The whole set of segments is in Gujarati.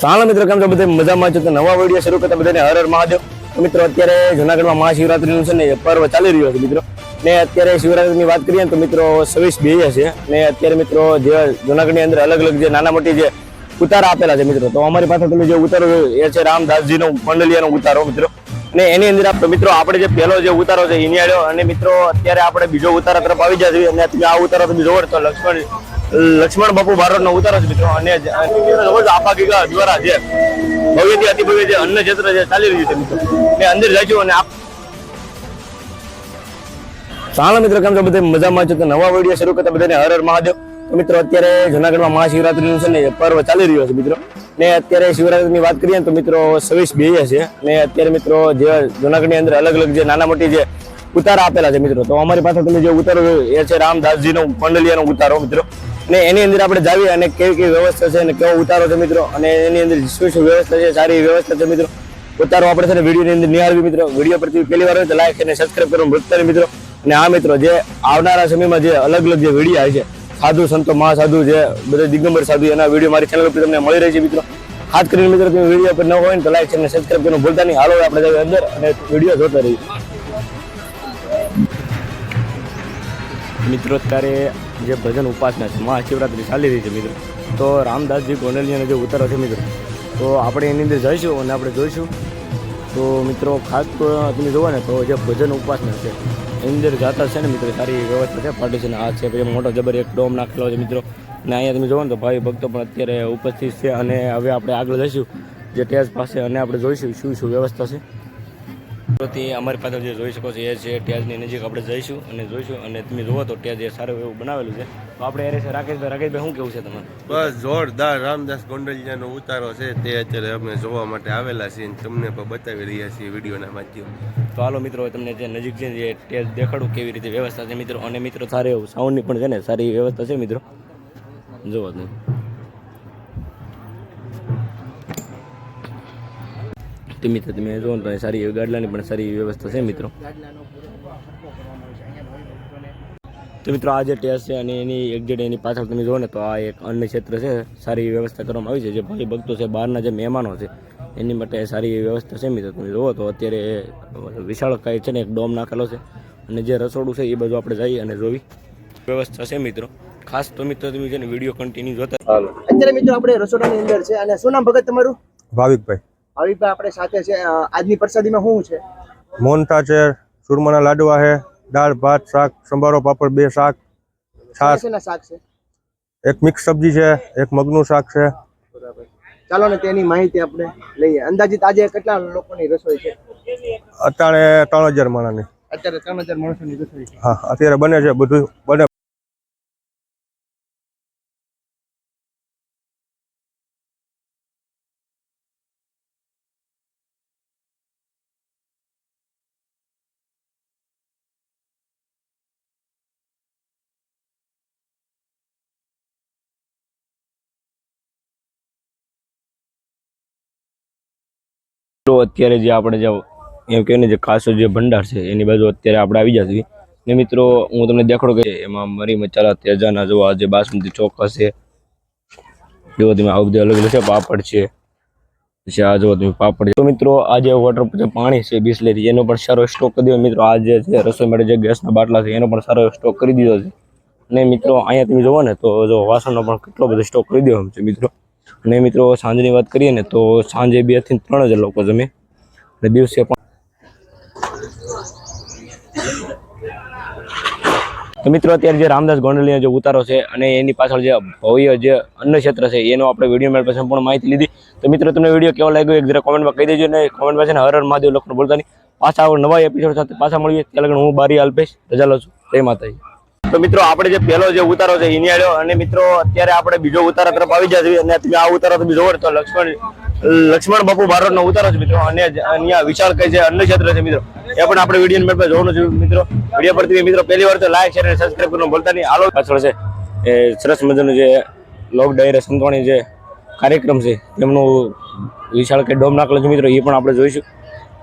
ચાલો મિત્રો, કેમ છો બધા? મજામાં છો? તો નવા વિડીયો શરૂ કરતા બધાને હર હર મહાદેવ. તો મિત્રો, અત્યારે જૂનાગઢમાં મહાશિવરાત્રીનું છે ને પર્વ ચાલી રહ્યો છે મિત્રો. ને અત્યારે શિવરાત્રીની વાત કરીએ તો મિત્રો 26/2 છે. ને અત્યારે મિત્રો જે જૂનાગઢની અંદર અલગ અલગ જે નાના મોટી જે ઉતારા આપેલા છે મિત્રો, તો અમારી પાસે તમે જે ઉતારો એ છે રામદાસજીનો મંડલિયાનો ઉતારો મિત્રો. ને એની અંદર મિત્રો આપણે જે પહેલો જે ઉતારો છે એ નિહાળ્યો. અને મિત્રો અત્યારે આપણે બીજો ઉતારા તરફ આવી જાય છે. અને તમે આ ઉતારો તમે જોવો તો લક્ષ્મણ બાપુ બારોટનો ઉતારો છે મિત્રો. અને આપા ગીગા દ્વારા જે ભવ્યથી અતિ ભવ્ય જે અન્ન ક્ષેત્ર જે ચાલી રહ્યું છે મિત્રો, ને અંદર જઈશું. અને ચાલો મિત્રો, કેમ છો બધા? મજામાં છો? તો નવા વિડીયો શરૂ કરતા બધાને હર હર મહાદેવ. તો મિત્રો, અત્યારે જૂનાગઢમાં મહાશિવરાત્રીનું છે ને પર્વ ચાલી રહ્યો છે મિત્રો. ને અત્યારે શિવરાત્રીની વાત કરીએ તો મિત્રો 26/2 છે. ને અત્યારે મિત્રો જે જૂનાગઢની અંદર અલગ અલગ જે નાના મોટી જે ઉતારા આપેલા છે મિત્રો, તો અમારી પાસે તમે જે ઉતારો એ છે રામદાસજીનો મંડલિયાનો ઉતારો મિત્રો. ને એની અંદર આપણે જાવી અને કેવી કેવી વ્યવસ્થા છે અને કેવો ઉતારો છે મિત્રો, અને એની અંદર શું શું વ્યવસ્થા છે, સારી વ્યવસ્થા છે મિત્રો. ઉતારો આપણે છે ને વિડીયોની અંદર નિહાળવી મિત્રો. વિડીયો પરથી પહેલી વાર હોય તો લાઈક અને સબસ્ક્રાઈબ કરવાનું ભૂલતા નહીં મિત્રો. અને આ મિત્રો જે આવનારા સમયમાં જે અલગ અલગ જે વિડીયો આવે છે, સાધુ સંતો મહાસાધુ જે બધા દિગંબર સાધુ, એના વિડીયો મારી ચેનલ ઉપર તમને મળી રહી છે મિત્રો. ખાસ કરીને મિત્રો તમે વિડીયો પર ન હોય ને તો લાઈક અને સબસ્ક્રાઈબ કરવાનું ભૂલતા નહીં. હાલો આપણે જઈએ અંદર અને વિડીયો જોતા રહીએ મિત્રો. અત્યારે જે ભજન ઉપાસના છે, મહાશિવરાત્રી ચાલી રહી છે મિત્રો, તો રામદાસજી ગોંડલિયાનો જે ઉતારો છે મિત્રો, તો આપણે એની અંદર જઈશું અને આપણે જોઈશું. તો મિત્રો ખાસ તો તમે જોવો ને તો જે ભજન ઉપાસના છે એની અંદર જાતા છે ને મિત્રો, સારી વ્યવસ્થા છે. પાર્ટીશન આ છે, પછી મોટો જબર એક ડોમ નાખેલો છે મિત્રો. અને અહીંયા તમે જોવો ને તો ભાઈ ભક્તો પણ અત્યારે ઉપસ્થિત છે. અને હવે આપણે આગળ જઈશું જે ટેજ પાસે, અને આપણે જોઈશું શું શું વ્યવસ્થા છે. અમારી પાસે જે જોઈ શકો છો એ છે ટેજની નજીક આપણે જઈશું અને જોઈશું. અને તમે જુઓ તો ટેજ એ સારું એવું બનાવેલું છે. તો આપણે એ છે રાકેશભાઈ શું કેવું છે તમારે? બસ જોરદાર રામદાસ ગોંડલિયાનો ઉતારો છે તે અત્યારે અમે જોવા માટે આવેલા છીએ, તમને પણ બતાવી રહ્યા છીએ વિડીયોના માધ્યમથી. તો હાલો મિત્રો, તમને જે નજીક છે જે ટેજ દેખાડું કેવી રીતે વ્યવસ્થા છે મિત્રો. અને મિત્રો સારું એવું સાઉન્ડની પણ છે ને સારી વ્યવસ્થા છે મિત્રો. જોવો તમે તમે જોવો ને સારી એવી ગાડલાની પણ સારી વ્યવસ્થા છે મિત્રો. તો મિત્રો આ જે ટેજ છે અને એની એક્ઝેક્ટ એની પાછળ તમે જુઓ ને તો આ એક અન્ન ક્ષેત્ર છે, સારી વ્યવસ્થા કરવામાં આવી છે. જે ભાઈ ભક્તો છે, બહારના જે મહેમાનો છે એની માટે સારી વ્યવસ્થા છે મિત્રો. તમે જુઓ તો અત્યારે વિશાળ કાંઈ છે ને એક ડોમ નાખેલો છે. અને જે રસોડું છે એ બધું આપણે જઈએ અને જોવી વ્યવસ્થા છે મિત્રો. ખાસ તો મિત્રો તમે છે ને વિડીયો કન્ટિન્યુ જોતા. અત્યારે મિત્રો આપણે રસોડાની અંદર છે. અને શું નામ ભગત તમારું? ભાવિકભાઈ. ભાવિકભાઈ આપણે સાથે છે. આજની પ્રસાદીમાં શું છે? મોહનથા છે, સુરમાના લાડવા છે, દાળ ભાત શાક, સંભારો પાપડ, 2 શાક, છાશ, શેના શાક છે? એક મિક્સ સબ્જી છે, એક મગનું શાક છે. બરાબર, ચાલો ને તેની માહિતી આપણે લઈએ. અંદાજિત આજે કેટલા લોકોની રસોઈ છે? અત્યારે 3000 માણસની. અત્યારે 3000 માણસોની રસોઈ છે. હા, અત્યારે બને છે બધું બને. તો અત્યારે જે આપણે જે એમ કહીએ ને જે ખાસો જે ભંડાર છે એની બાજુ અત્યારે આપણે આવી જઈએ. ને મિત્રો હું તમને દેખાડું કે એમાં મરી મસાલા, તેજાના જોવા જે બાસમતી ચોખા છે, જો તમે આવું બધું અલગ અલગ છે, પાપડ છે, પછી આ જો તમે પાપડ છે. તો મિત્રો આ જે વોટર પાણી છે બિસ્લેરી, એનો પણ સારો સ્ટોક કરી દીધો મિત્રો. આ જે છે રસોઈ માટે જે ગેસના બાટલા છે એનો પણ સારો સ્ટોક કરી દીધો છે. અને મિત્રો અહીંયા તમે જોવો ને તો જો વાસણનો પણ કેટલો બધો સ્ટોક કરી દેવો છે મિત્રો. અને મિત્રો સાંજની વાત કરીએ ને તો સાંજે 2 થી 3000 લોકો જમે. અને દિવસે પણ તો મિત્રો અત્યારે જે રામદાસ ગોંડલિયાનો જે ઉતારો છે અને એની પાછળ જે ભવ્ય જે અન્ન ક્ષેત્ર છે એનો આપણે વિડીયો મેળ પર સંપૂર્ણ માહિતી લીધી. તો મિત્રો તમને વિડીયો કેવો લાગ્યો એક જરા કોમેન્ટમાં કહી દેજો. અને કોમેન્ટમાં છે ને હર હર મહાદેવ લખવાનું ભૂલતા નહીં. પાછા નવા એપિસોડ સાથે પાછા મળીએ. ત્યાં લગન હું બારી અલ્પેશ રજા લઉં છું. જય માતાજી. તો મિત્રો આપણે જે પહેલો જે ઉતારો છે એ નિહાળ્યો. અને મિત્રો અત્યારે આપણે બીજો ઉતારા તરફ આવી જઈએ. અને તમે આ ઉતારો તમે જોવો તો લક્ષ્મણ બાપુ બારોટનો ઉતારો છે મિત્રો. અને અહીંયા વિશાળ કઈ છે અન્ન ક્ષેત્ર છે મિત્રો, એ પણ આપણે વિડીયો મેળ પર જોવાનું છે મિત્રો. વિડીયો પરથી મિત્રો પહેલી વાર તો લાઈક શેર અને સબસ્ક્રાઈબ કરવાનું ભૂલતા નહીં. હાલો પાછળ છે એ સરસ મજાનું જે લોક ડાયરા સંતવાણી જે કાર્યક્રમ છે તેમનું વિશાળ કઈ ડોમ નાખેલો છે મિત્રો, એ પણ આપણે જોઈશું.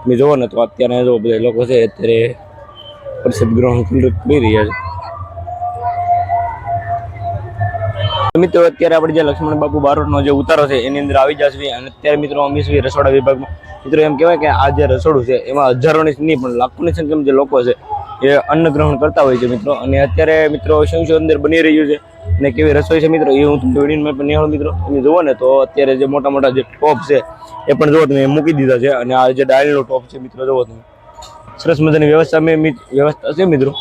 તમે જોવો ને તો અત્યારે જો બધા લોકો છે અત્યારે પરિષદ ગ્રહણ કરી રહ્યા છે. મિત્રો અત્યારે આપણે જે લક્ષ્મણ બાપુ બારોટનો જે ઉતારો છે એની અંદર આવી જશે અને અત્યારે મિત્રો અમીશવી રસોડા વિભાગમાં મિત્રો એમ કહેવાય કે આ જે રસોડું છે એમાં હજારોની નહીં પણ લાખોની સંખ્યામાં જે લોકો છે એ અન્ન ગ્રહણ કરતા હોય છે મિત્રો. અને અત્યારે મિત્રો શું શું અંદર બની રહ્યું છે અને કેવી રસોઈ છે મિત્રો એ હું તમને વિડીયોમાં પણ નિહાળું મિત્રો. તમે જુઓ ને તો અત્યારે જે મોટા મોટા જે ટોપ છે એ પણ જુઓ તમે મૂકી દીધા છે અને આ જે ડાળનો ટોપ છે મિત્રો જુઓ તમે સરસ મજાની વ્યવસ્થા છે મિત્રો.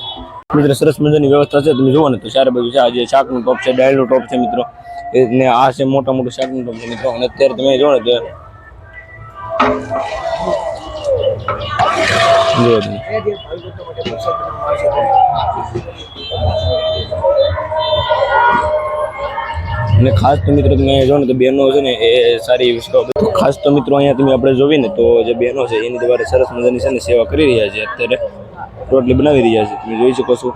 સરસ મજાની વ્યવસ્થા છે તમે જુઓ ને તો ચારે બાજુ છે આ જે શાકનું ટોપ છે ડાળનું ટોપ છે મિત્રો ને આ છે મોટા મોટું શાકનું ટોપ છે મિત્રો. અને અત્યારે તમે જુઓ ને તો જુઓ તમે અને ખાસ તો મિત્રો તમે જો ને તો બહેનો છે ને એ સારી ખાસ તો મિત્રો અહીંયા તમે આપણે જોવી ને તો જે બહેનો છે એની દ્વારા સરસ મજાની છે ને સેવા કરી રહ્યા છે. અત્યારે રોટલી બનાવી રહ્યા છે તમે જોઈ શકો છો.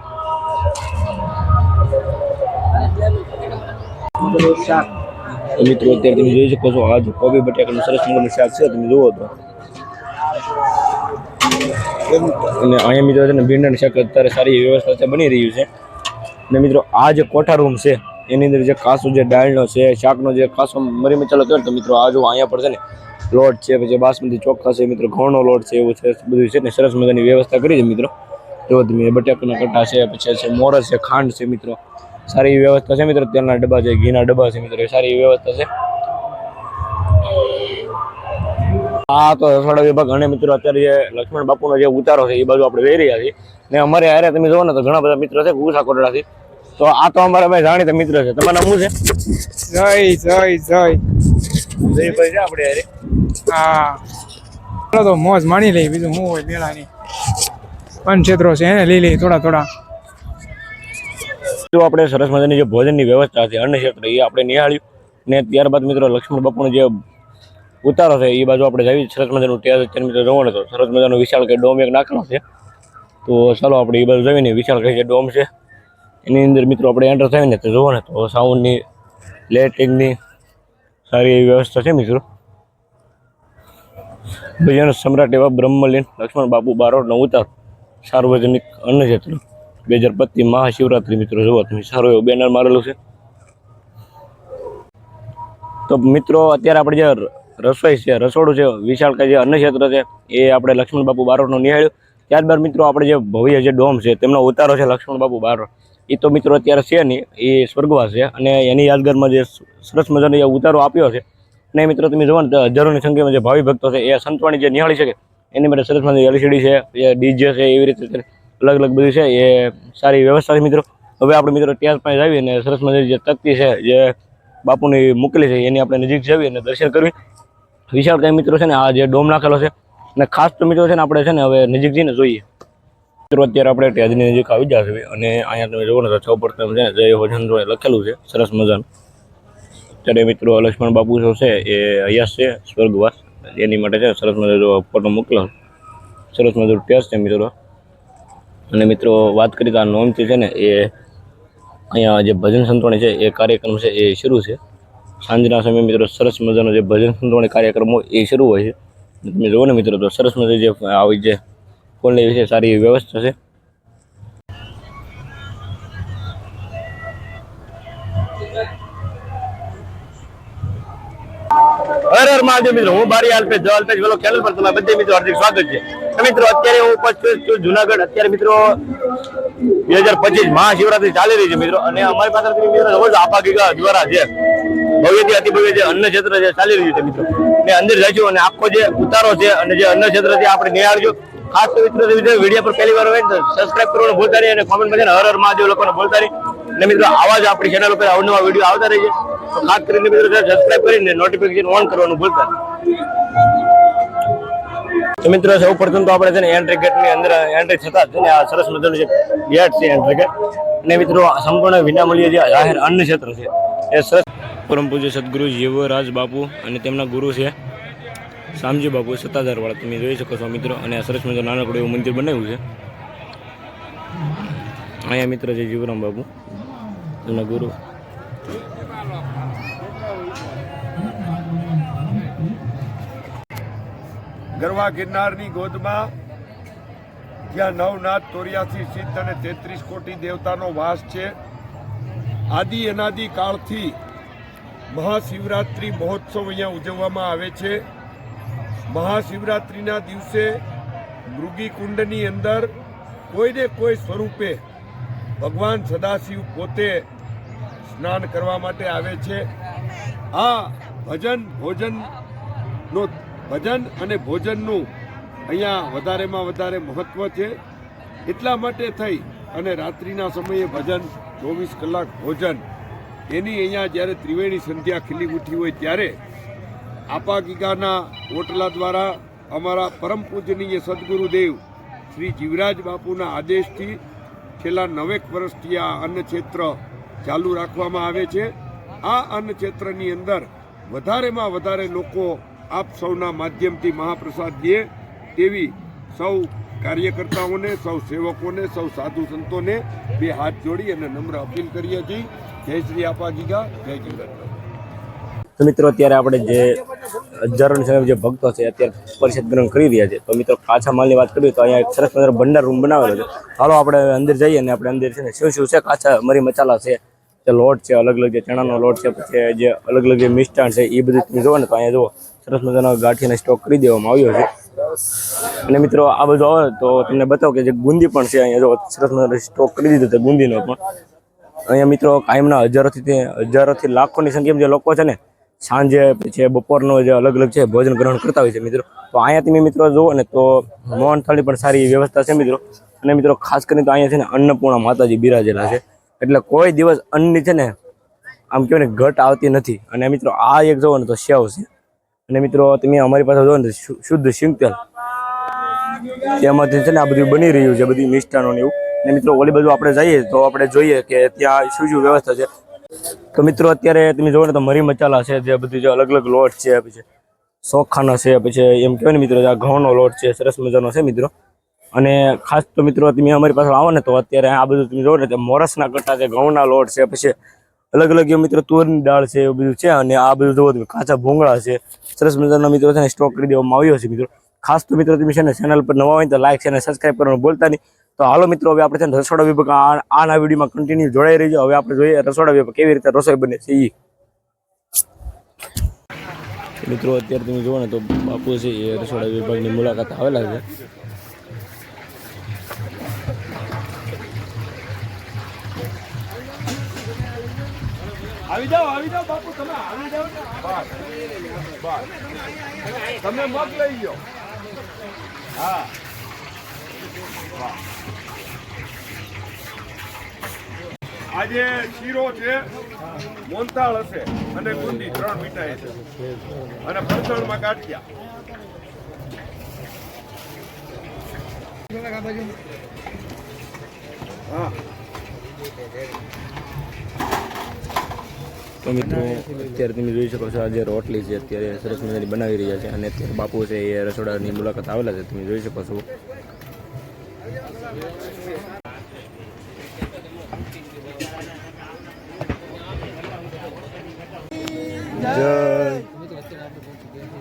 મિત્રો અત્યારે તમે જોઈ શકો છો આ કોબી બટાકાનું સરસ મજાનું શાક છે તમે જુઓ તો. અને અહીંયા મિત્રો છે ને ભીંડાનું શાક અત્યારે સારી વ્યવસ્થા છે બની રહ્યું છે. અને મિત્રો આ જે કોઠા રૂમ છે એની અંદર જે કાસો જે દાળનો છે શાકનો જે કાસો મરી મસાલો કર્યો તો મિત્રો આ જો અહીંયા પર છે ને લોટ છે પછી બાસમતી ચોખ્ખા છે મિત્રો ઘઉંનો લોટ છે એવું છે બધું છે ને સરસ મજાની વ્યવસ્થા કરી છે મિત્રો. જો તમે બટાકાના કટ્ટા છે પછી છે મોરસ છે ખાંડ છે મિત્રો સારી વ્યવસ્થા છે મિત્રો. તેલના ડબ્બા છે ઘીના ડબ્બા છે મિત્રો સારી વ્યવસ્થા છે. આ તો રસોડા વિભાગ અને મિત્રો અત્યારે જે લક્ષ્મણ બાપુનો જે ઉતારો છે એ બાજુ આપણે જઈ રહ્યા છીએ ને અમારે હારે તમે જોવો ને તો ઘણા બધા મિત્રો છે ગુસા કોટડાથી. તો આ તો અમારા ભાઈ જાણીતા મિત્ર છે. તમારું નામ શું છે? જયભાઈ છે આપણે હારે. હા ચાલો તો મોજ માણી લઈ બીજું હું હોય મેળાની પણ ક્ષેત્રો છે એને લઈ લઈ થોડા જો આપણે સરસ મજાની જે ભોજનની વ્યવસ્થા છે અન્ન ક્ષેત્ર એ આપણે નિહાળ્યું ને ત્યારબાદ મિત્રો લક્ષ્મણ બાપુનો જે ઉતારો છે એ બાજુ આપણે જઈએ સરસ મજાનું ત્યાં મિત્રો જોવો તો સરસ મજાનો વિશાળ કે ડોમ એક નાખેલો છે. તો ચાલો આપણે એ બાજુ જઈને વિશાળ કઈ જે ડોમ છે એની અંદર મિત્રો આપણે એન્ટર થાય ને તો જોવો ને તો સાઉન્ડની લાઇટિંગની સારી એવી વ્યવસ્થા છે મિત્રો. ભજન સમ્રાટ એવા બ્રહ્મલીન લક્ષ્મણ બાપુ બારોટનો ઉતાર સાર્વજનિક અન્ન ક્ષેત્ર 2025 મહાશિવરાત્રી મિત્રો જોવો તમે સારું એવું બેનર મારેલું છે. તો મિત્રો અત્યારે આપણે જે રસોઈ છે રસોડું છે વિશાળ જે અન્ન ક્ષેત્ર છે એ આપણે લક્ષ્મણ બાપુ બારોટનો નિહાળ્યું. ત્યારબાદ મિત્રો આપણે જે ભવ્ય જે ડોમ છે તેમનો ઉતારો છે લક્ષ્મણ બાપુ બારોટ એ તો મિત્રો અત્યારે છે નહીં એ સ્વર્ગવાસ છે અને એની યાદગારમાં જે સરસ મજાનો જે ઉતારો આપ્યો છે અને મિત્રો તમે જોવો ને તો હજારોની સંખ્યામાં જે ભાવિ ભક્તો છે એ સંતવાણી જે નિહાળી શકે એની માટે સરસ મજાની એલસીડી છે એ ડીજે છે એવી રીતે અલગ અલગ બધું છે એ સારી વ્યવસ્થા છે મિત્રો. હવે આપણે મિત્રો ત્યાં પાસે આવી અને સરસ મજાની જે તકતી છે જે બાપુની મૂકેલી છે એની આપણે નજીક જવી અને દર્શન કરવી. વિશાળ કઈ મિત્રો છે ને આ જે ડોમ નાખેલો છે અને ખાસ તો મિત્રો છે ને આપણે છે ને હવે નજીક જઈને જોઈએ. મિત્રો અત્યારે આપણે ત્યાંની નજીક આવી જશે અને અહીંયા તમે જોવો ને તો સૌ પ્રથમ છે ને જય વજન લખેલું છે સરસ મજાનું. ત્યારે મિત્રો લક્ષ્મણ બાપુ જો છે એ અહીંયા છે સ્વર્ગવાસ એની માટે છે સરસ મજાનો ફોટો મોકલો સરસ મજાનું ટેસ્ટ છે મિત્રો. અને મિત્રો વાત કરીએ તો આ નોમથી છે ને એ અહીંયા જે ભજન સંતવાણી છે એ કાર્યક્રમ છે એ શરૂ છે. સાંજના સમયે મિત્રો સરસ મજાનો જે ભજન સંતવાણી કાર્યક્રમો એ શરૂ હોય છે. તમે જુઓ ને મિત્રો તો સરસ મજા જે આવી જે કોલની વિશે સારી વ્યવસ્થા છે. હર હર મહાદેવ મિત્રો હું બારી અલ્પેશ વેલો ચેનલ પર તમારા બધા મિત્રો હાર્દિક સ્વાગત છે. મિત્રો અત્યારે હું ઉપસ્થિત છું જુનાગઢ. અત્યારે મિત્રો 2025 મહાશિવરાત્રી ચાલી રહી છે મિત્રો અને અમારી પાસે મિત્રો આપા ગીગા દ્વારા છે ભવ્યથી અતિ ભવ્ય જે અન્ન ક્ષેત્ર જે ચાલી રહ્યું છે મિત્રો ને અંદર જઈશું અને આખો જે ઉતારો છે અને જે અન્ન ક્ષેત્ર છે આપણે નિહાળજો. ખાસ તો મિત્રો વિડીયો પર પહેલી વાર હોય તો સબસ્ક્રાઇબ કરવાનું ભૂલતા નહીં અને કોમેન્ટ માં હર હર મહાદેવ લોકોને ભૂલતા નહીં. અને મિત્રો આવા જ આપણી ચેનલ ઉપર અવનવા વિડીયો આવતા રહે છે તો ખાસ કરીને મિત્રો સબસ્ક્રાઇબ કરીને નોટિફિકેશન ઓન કરવાનું ભૂલતા નહીં. તો મિત્રો સૌ પ્રથમ તો આપણે છે ને એન્ટ્રી ગેટની અંદર એન્ટ્રી થતા જ છે ને આ સરસ મજાનું જે ગેટ છે એન્ટ્રી ગેટ અને મિત્રો સંપૂર્ણ વિનામૂલ્યે જે જાહેર અન્ન ક્ષેત્ર છે એ સરસ પરમ પૂજ્ય સદગુરુ યુવરાજ બાપુ અને તેમના ગુરુ છે શામજી બાપુ સત્તાધારવાળા તમે જોઈ શકો છો મિત્રો. અને આ સરસ મજાનું નાનકડું એવું મંદિર બનાવ્યું છે. અહીંયા મિત્ર છે જીવરામ બાપુ તેમના ગુરુ. ગરવા ગિરનારની ગોદમાં જ્યાં 9 નાથ 84 સિદ્ધ અને 33 કોટી દેવતાનો વાસ છે આદિ અનાદિ કાળથી મહાશિવરાત્રિ મહોત્સવ અહીંયા ઉજવવામાં આવે છે. મહાશિવરાત્રિના દિવસે મૃગી કુંડની અંદર કોઈને કોઈ સ્વરૂપે ભગવાન સદાશિવ પોતે સ્નાન કરવા માટે આવે છે. આ ભજન અને ભોજનનું અહીંયા વધારેમાં વધારે મહત્વ છે. એટલા માટે થઈ અને રાત્રિના સમયે ભજન, 24 કલાક ભોજન, એની અહીંયા જ્યારે ત્રિવેણી સંધ્યા ખીલી ઉઠી હોય ત્યારે આપા ગીગાના ઓટલા દ્વારા અમારા પરમ પૂજનીય સદગુરુદેવ શ્રી જીવરાજ બાપુના આદેશથી છેલ્લા 9 વર્ષથી આ અન્નક્ષેત્ર ચાલુ રાખવામાં આવે છે. આ અન્નક્ષેત્રની અંદર વધારેમાં વધારે લોકો આપ સૌના માધ્યમથી મહાપ્રસાદ લે તેવી સૌ કાર્યકર્તાઓને, સૌ સેવકોને, સૌ સાધુ સંતોને 2 હાથ જોડી અને નમ્ર અપીલ કરીએ છીએ. જય શ્રી આપા ગીગા, જય જીવરાજ. તો મિત્રો અત્યારે આપણે જે હજારોની સંખ્યામાં જે ભક્તો છે અત્યારે પરિષદ ગ્રહણ કરી રહ્યા છે. તો મિત્રો કાચા માલની વાત કરીએ તો અહીંયા એક સરસ મજાનો ભંડાર રૂમ બનાવેલો છે. હાલો આપણે અંદર જઈએ અને આપણે અંદર છે ને શું છે કાચા મરી મસાલા છે, જે લોટ છે, અલગ અલગ જે ચણાનો લોટ છે, પછી જે અલગ અલગ જે મિષ્ટાન છે એ બધું તમે જુઓ ને તો અહીંયા જુઓ સરસ મજાનો ગાંઠિયાનો સ્ટોક કરી દેવામાં આવ્યો છે. અને મિત્રો આ બધું આવે તો તમને બતાવો કે જે બુંદી પણ છે અહીંયા જો સરસ મજાનો સ્ટોક કરી દીધો છે બુંદીનો પણ. અહીંયા મિત્રો કાયમના હજારોથી લાખોની સંખ્યામાં જે લોકો છે ને સાંજે પછી બપોરનો જે અલગ અલગ છે ભોજન ગ્રહણ કરતા હોય છે મિત્રો. તો અહીંયા તમે મિત્રો જુઓ ને તો મોહન થાળી પણ સારી વ્યવસ્થા છે મિત્રો. અને મિત્રો ખાસ કરીને તો અહીંયા છે ને અન્નપૂર્ણા માતાજી બિરાજેલા છે, એટલે કોઈ દિવસ અન્નની છે ને આમ કહેવાય ને ઘટ આવતી નથી. અને મિત્રો આ એક જુઓ ને તો સેવ છે. અને મિત્રો તમે અમારી પાસે જુઓ ને શુદ્ધ સિંગતેલ તેમાંથી છે ને આ બધું બની રહ્યું છે, બધી મિષ્ટાનો ને એવું. અને મિત્રો ઓલી બાજુ આપણે જઈએ તો આપણે જોઈએ કે ત્યાં શું વ્યવસ્થા છે. તો મિત્રો અત્યારે તમે જોવો ને તો મરી મસાલા છે, જે બધું જે અલગ અલગ લોટ છે, પછી ચોખાના છે, પછી એમ કહેવાય ને મિત્રો આ ઘઉંનો લોટ છે, સરસ મજાનો છે મિત્રો. અને ખાસ તો મિત્રો તમે અમારી પાસે આવો ને તો અત્યારે આ બધું તમે જોવો ને તો મોરસના કટ્ટા છે, ઘઉંના લોટ છે, પછી અલગ અલગ એવું મિત્રો તુરની દાળ છે, એવું બધું છે. અને આ બધું જોવો તમે કાચા ભૂંગળા છે, સરસ મજાનો મિત્રો છે ને સ્ટોક કરી દેવામાં આવ્યો છે મિત્રો. ખાસ તો મિત્રો તમે છે ને ચેનલ પર નવા હોય તો લાઈક છે અને સબસ્ક્રાઈબ કરવાનું ભૂલતા નહીં. તો હાલો મિત્રો હવે આપણે છે ને રસોડા વિભાગ આના વિડીયોમાં કન્ટિન્યુ જોડાઈ રહીજો. હવે આપણે જોઈએ રસોડા વિભાગ કેવી રીતે રસોઈ બને છે એ. મિત્રો અત્યારે તમે જુઓ ને તો બાપુ છે એ રસોડા વિભાગની મુલાકાત આવેલા છે. આવી જાઓ બાપુ, તમે આવી જાઓ. બસ તમે મગ લઈ જાઓ. હા, આજે શીરો છે, મોનતાળ હશે અને ગુંદી 3 મીઠાઈ છે અને ફરસાણમાં ગાંઠિયા. હા તો મિત્રો અત્યારે તમે જોઈ શકો છો આ જે રોટલી છે અત્યારે સરસ મજાની બનાવી રહ્યા છે. અને અત્યારે બાપુ છે એ રસોડાની મુલાકાત આવેલા છે, તમે જોઈ શકો છો.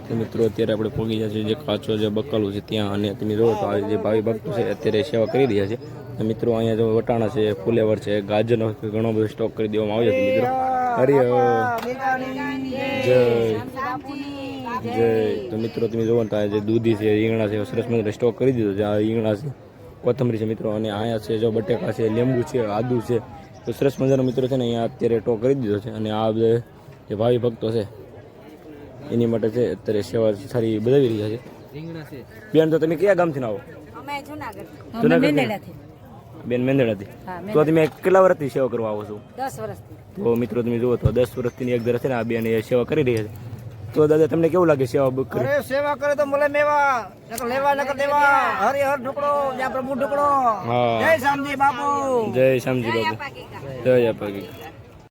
તો મિત્રો અત્યારે આપણે પહોંચી ગયા છીએ જે કાચો જે બકાલું છે ત્યાં. અને તમે જોવો તો આ જે ભાવિ ભક્તો છે અત્યારે સેવા કરી રહ્યા છે. મિત્રો અહીંયા જો વટાણા છે, ફુલેવર છે, ગાજરનો ઘણો બધો સ્ટોક કરી દેવામાં આવ્યો છે મિત્રો. હરિ જય જય. તો મિત્રો તમે જોવો ને જે દૂધી છે, રીંગણા છે, સરસ મજાનો સ્ટોક કરી દીધો છે. આ રીંગણા છે, કોથમરી છે મિત્રો. અને અહીંયા છે જો બટેકા છે, લીંબુ છે, આદુ છે. તો સરસ મજાનો મિત્રો છે ને અહીંયા અત્યારે સ્ટોક કરી દીધો છે. અને આ જે ભાવિ ભક્તો છે એની માટે છે અત્યારે સેવા સારી બધાવી રહ્યા છે. બેન તો તમે કયા ગામથી આવો? જુનાગઢ. બેન મેંદડાથી. તો તમે કેટલા વર્ષથી સેવા કરવા આવો છો? 10 વર્ષથી. તો મિત્રો તમે જુઓ તો 10 વર્ષથી એક દર છે ને આ બેન એ સેવા કરી રહ્યા છે. તો દાદા તમને કેવું લાગે સેવા બુક કરી? અરે સેવા કરે તો મળે મેવા, નકર લેવા નકર દેવા. હરિ હર ઢુકડો, જ્યાં પ્રભુ ઢુકડો. હા, જય શામજી બાપુ. જય શામજી બાપુ, જય અપાગી.